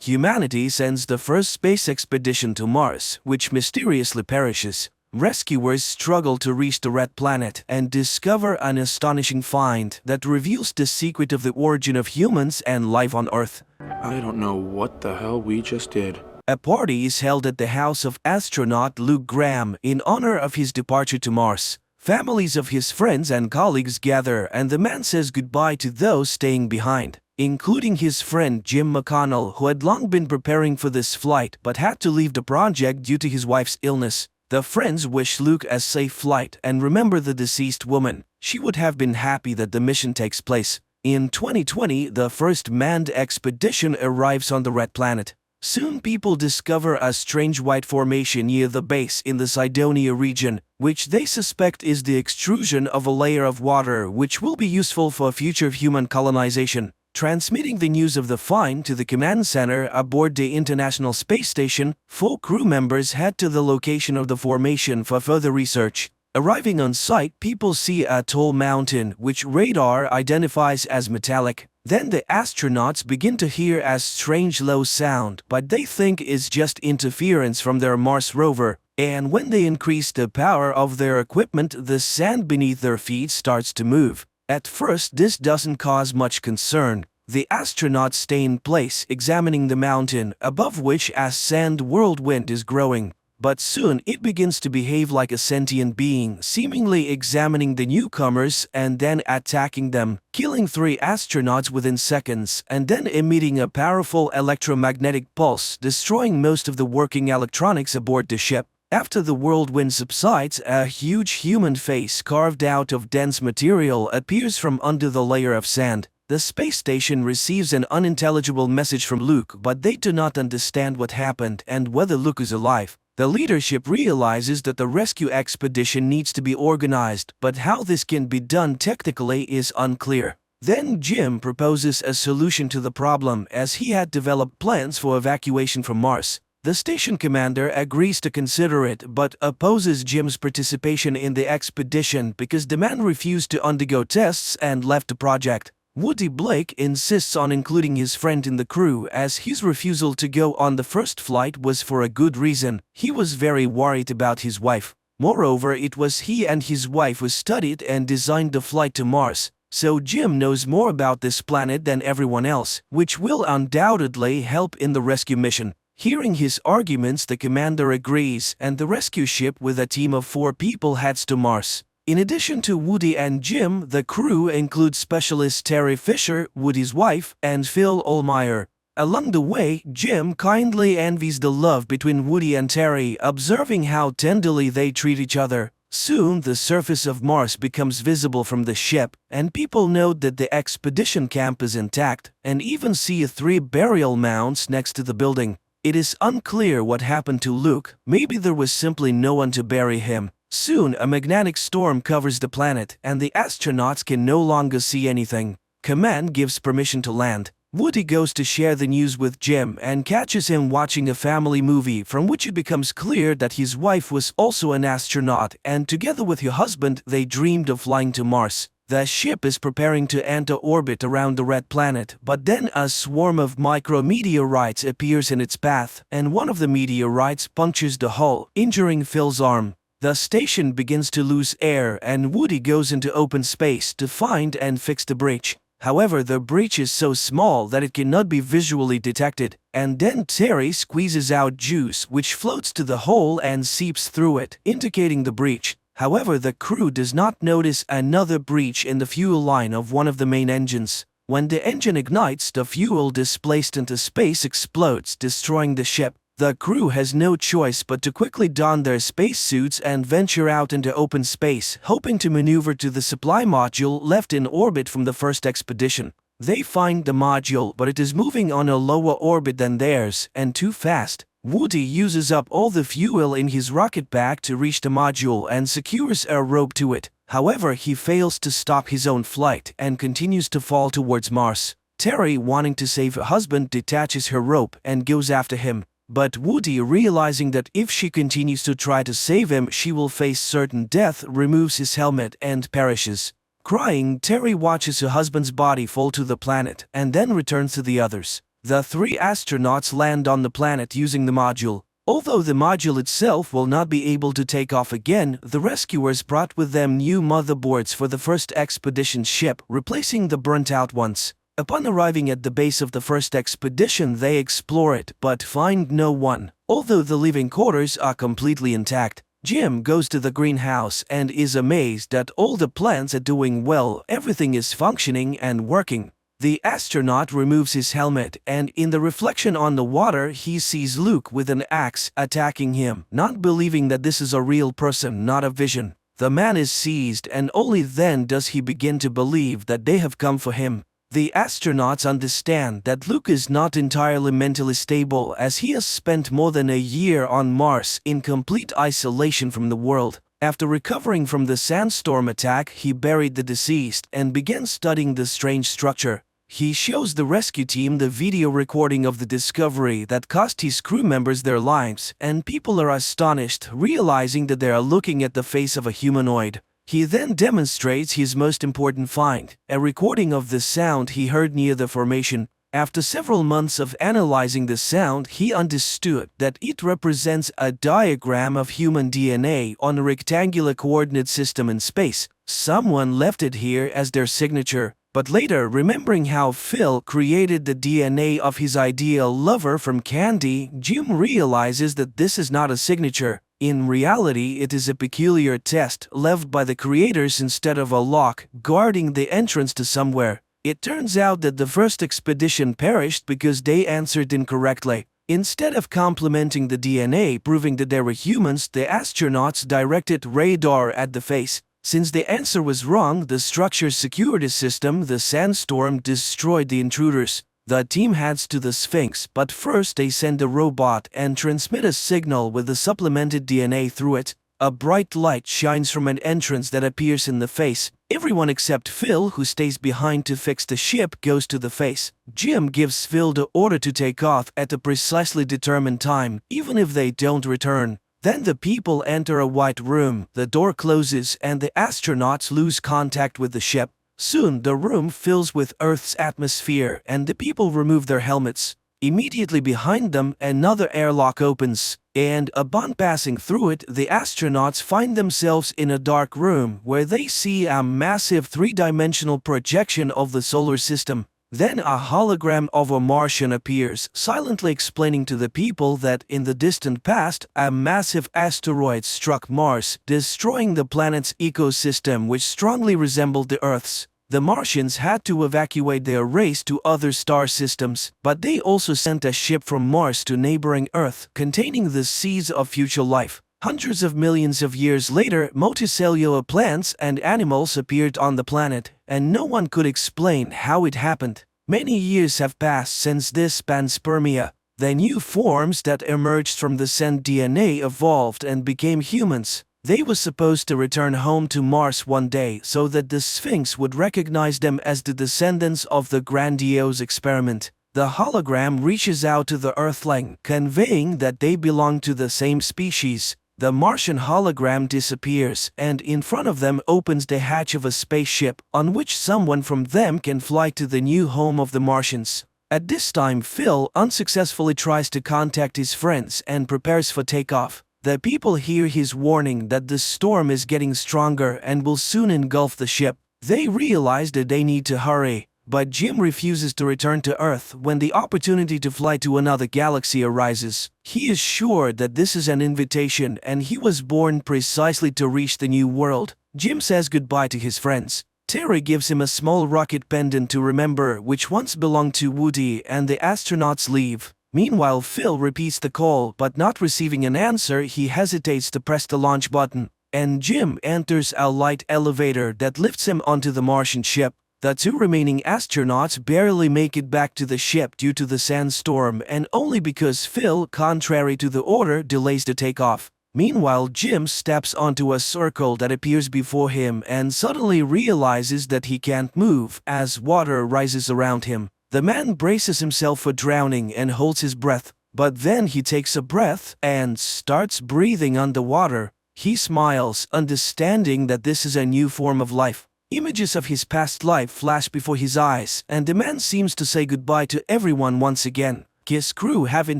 humanity sends the first space expedition to Mars, which mysteriously perishes. Rescuers struggle to reach the red planet and discover an astonishing find that reveals the secret of the origin of humans and life on Earth. I don't know what the hell we just did. A party is held at the house of astronaut Luke Graham in honor of his departure to Mars. Families of his friends and colleagues gather, and the man says goodbye to those staying behind, including his friend Jim McConnell, who had long been preparing for this flight but had to leave the project due to his wife's illness. The friends wish Luke a safe flight and remember the deceased woman. She would have been happy that the mission takes place. In 2020, the first manned expedition arrives on the red planet. Soon people discover a strange white formation near the base in the Cydonia region, which they suspect is the extrusion of a layer of water which will be useful for future human colonization. Transmitting the news of the find to the command center aboard the International Space Station, 4 crew members head to the location of the formation for further research. Arriving on site, people see a tall mountain which radar identifies as metallic. Then the astronauts begin to hear a strange low sound, but they think is just interference from their Mars rover. And when they increase the power of their equipment, the sand beneath their feet starts to move. At first, this doesn't cause much concern. The astronauts stay in place, examining the mountain, above which a sand whirlwind is growing. But soon it begins to behave like a sentient being, seemingly examining the newcomers and then attacking them, killing 3 astronauts within seconds, and then emitting a powerful electromagnetic pulse, destroying most of the working electronics aboard the ship. After the whirlwind subsides, a huge human face carved out of dense material appears from under the layer of sand. The space station receives an unintelligible message from Luke, but they do not understand what happened and whether Luke is alive. The leadership realizes that the rescue expedition needs to be organized, but how this can be done technically is unclear. Then Jim proposes a solution to the problem, as he had developed plans for evacuation from Mars. The station commander agrees to consider it but opposes Jim's participation in the expedition because the man refused to undergo tests and left the project. Woody Blake insists on including his friend in the crew, as his refusal to go on the first flight was for a good reason. He was very worried about his wife. Moreover, it was he and his wife who studied and designed the flight to Mars. So Jim knows more about this planet than everyone else, which will undoubtedly help in the rescue mission. Hearing his arguments, the commander agrees, and the rescue ship with a team of 4 people heads to Mars. In addition to Woody and Jim, the crew includes specialist Terry Fisher, Woody's wife, and Phil Ohlmeyer. Along the way, Jim kindly envies the love between Woody and Terry, observing how tenderly they treat each other. Soon, the surface of Mars becomes visible from the ship, and people note that the expedition camp is intact, and even see 3 burial mounds next to the building. It is unclear what happened to Luke. Maybe there was simply no one to bury him. Soon, a magnetic storm covers the planet, and the astronauts can no longer see anything. Command gives permission to land. Woody goes to share the news with Jim and catches him watching a family movie from which it becomes clear that his wife was also an astronaut, and together with her husband they dreamed of flying to Mars. The ship is preparing to enter orbit around the red planet, but then a swarm of micrometeorites appears in its path, and one of the meteorites punctures the hull, injuring Phil's arm. The station begins to lose air, and Woody goes into open space to find and fix the breach. However, the breach is so small that it cannot be visually detected, and then Terry squeezes out juice which floats to the hole and seeps through it, indicating the breach. However, the crew does not notice another breach in the fuel line of one of the main engines. When the engine ignites, the fuel displaced into space explodes, destroying the ship. The crew has no choice but to quickly don their spacesuits and venture out into open space, hoping to maneuver to the supply module left in orbit from the first expedition. They find the module, but it is moving on a lower orbit than theirs, and too fast. Woody uses up all the fuel in his rocket pack to reach the module and secures a rope to it. However, he fails to stop his own flight and continues to fall towards Mars. Terry, wanting to save her husband, detaches her rope and goes after him. But Woody, realizing that if she continues to try to save him, she will face certain death, removes his helmet and perishes. Crying, Terry watches her husband's body fall to the planet and then returns to the others. The three astronauts land on the planet using the module. Although the module itself will not be able to take off again, the rescuers brought with them new motherboards for the first expedition ship, replacing the burnt-out ones. Upon arriving at the base of the first expedition, they explore it, but find no one. Although the living quarters are completely intact, Jim goes to the greenhouse and is amazed that all the plants are doing well, everything is functioning and working. The astronaut removes his helmet, and in the reflection on the water he sees Luke with an axe attacking him, not believing that this is a real person, not a vision. The man is seized, and only then does he begin to believe that they have come for him. The astronauts understand that Luke is not entirely mentally stable, as he has spent more than a year on Mars in complete isolation from the world. After recovering from the sandstorm attack, he buried the deceased and began studying the strange structure. He shows the rescue team the video recording of the discovery that cost his crew members their lives, and people are astonished, realizing that they are looking at the face of a humanoid. He then demonstrates his most important find, a recording of the sound he heard near the formation. After several months of analyzing the sound, he understood that it represents a diagram of human DNA on a rectangular coordinate system in space. Someone left it here as their signature. But later, remembering how Phil created the DNA of his ideal lover from candy, Jim realizes that this is not a signature. In reality, it is a peculiar test left by the creators instead of a lock guarding the entrance to somewhere. It turns out that the first expedition perished because they answered incorrectly. Instead of complementing the DNA proving that they were humans, the astronauts directed radar at the face. Since the answer was wrong, the structure's security system, the sandstorm, destroyed the intruders. The team heads to the Sphinx, but first they send a robot and transmit a signal with the supplemented DNA through it. A bright light shines from an entrance that appears in the face. Everyone except Phil, who stays behind to fix the ship, goes to the face. Jim gives Phil the order to take off at a precisely determined time, even if they don't return. Then the people enter a white room, the door closes, and the astronauts lose contact with the ship. Soon the room fills with Earth's atmosphere, and the people remove their helmets. Immediately behind them, another airlock opens, and upon passing through it, the astronauts find themselves in a dark room where they see a massive three-dimensional projection of the solar system. Then a hologram of a Martian appears, silently explaining to the people that in the distant past, a massive asteroid struck Mars, destroying the planet's ecosystem, which strongly resembled the Earth's. The Martians had to evacuate their race to other star systems, but they also sent a ship from Mars to neighboring Earth, containing the seeds of future life. Hundreds of millions of years later, multicellular plants and animals appeared on the planet, and no one could explain how it happened. Many years have passed since this panspermia. The new forms that emerged from the sent DNA evolved and became humans. They were supposed to return home to Mars one day so that the Sphinx would recognize them as the descendants of the grandiose experiment. The hologram reaches out to the Earthling, conveying that they belong to the same species. The Martian hologram disappears, and in front of them opens the hatch of a spaceship, on which someone from them can fly to the new home of the Martians. At this time, Phil unsuccessfully tries to contact his friends and prepares for takeoff. The people hear his warning that the storm is getting stronger and will soon engulf the ship. They realize that they need to hurry. But Jim refuses to return to Earth when the opportunity to fly to another galaxy arises. He is sure that this is an invitation and he was born precisely to reach the new world. Jim says goodbye to his friends. Terry gives him a small rocket pendant to remember, which once belonged to Woody, and the astronauts leave. Meanwhile, Phil repeats the call, but not receiving an answer, he hesitates to press the launch button. And Jim enters a light elevator that lifts him onto the Martian ship. The two remaining astronauts barely make it back to the ship due to the sandstorm, and only because Phil, contrary to the order, delays the takeoff. Meanwhile, Jim steps onto a circle that appears before him and suddenly realizes that he can't move as water rises around him. The man braces himself for drowning and holds his breath, but then he takes a breath and starts breathing underwater. He smiles, understanding that this is a new form of life. Images of his past life flash before his eyes, and the man seems to say goodbye to everyone once again. His crew, having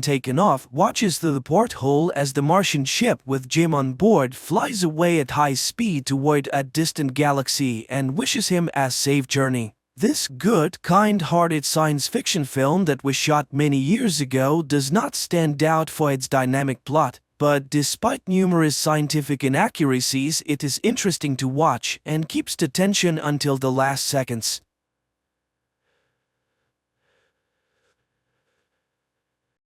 taken off, watches through the porthole as the Martian ship with Jim on board flies away at high speed toward a distant galaxy and wishes him a safe journey. This good, kind-hearted science fiction film that was shot many years ago does not stand out for its dynamic plot, but despite numerous scientific inaccuracies, it is interesting to watch and keeps the tension until the last seconds.